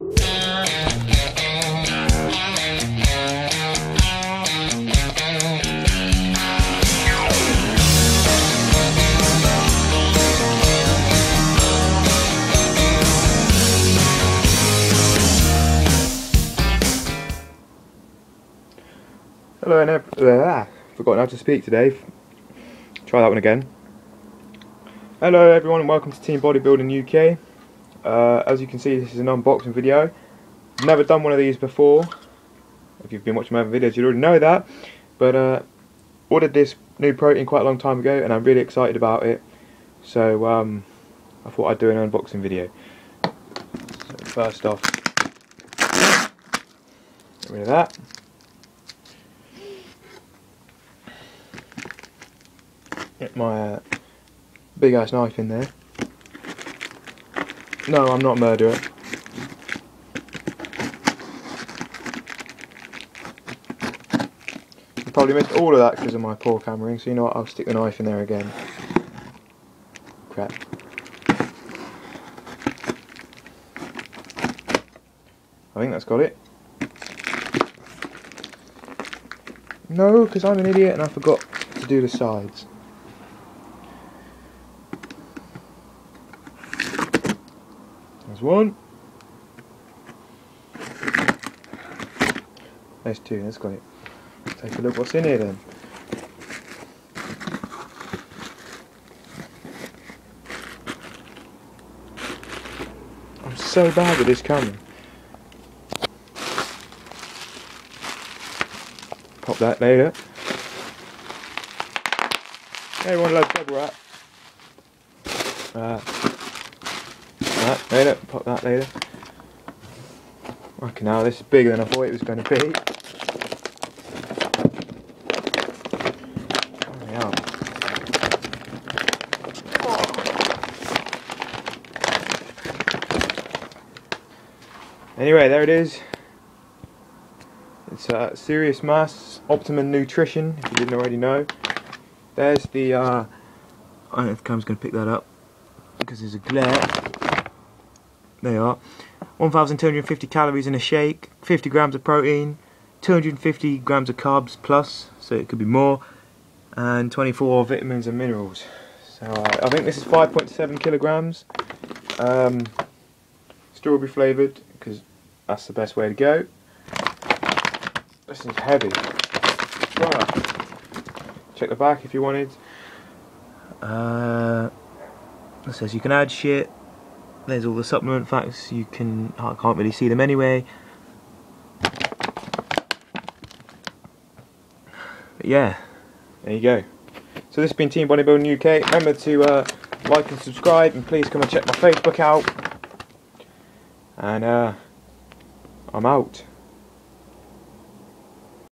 Hello and forgotten how to speak today. Try that one again. Hello everyone and welcome to Team Bodybuilding UK. As you can see, this is an unboxing video. I've never done one of these before. If you've been watching my other videos, you already know that. But ordered this new protein quite a long time ago and I'm really excited about it. So I thought I'd do an unboxing video. So first off, get rid of that. Get my big ass knife in there. No, I'm not a murderer. You probably missed all of that because of my poor cameraing, so you know what, I'll stick the knife in there again. Crap. I think that's got it. No, because I'm an idiot and I forgot to do the sides. There's one. There's two, that's got it. Take a look what's in here then. I'm so bad with this camera. Pop that later. Everyone loves bubble wrap. That later, pop that later. Okay, now this is bigger than I thought it was going to be. Anyway, there it is. It's Serious Mass Optimum Nutrition, if you didn't already know. There's the, I don't know if the camera's going to pick that up because there's a glare. There you are. 1,250 calories in a shake, 50 grams of protein, 250 grams of carbs plus, so it could be more, and 24 vitamins and minerals. So I think this is 5.7 kilograms. Strawberry flavoured, because that's the best way to go. This is heavy. Right. Check the back if you wanted. It says you can add shit. There's all the supplement facts. I can't really see them anyway. But yeah, there you go. So this has been Team Bodybuilding UK. Remember to like and subscribe, and please come and check my Facebook out. And I'm out.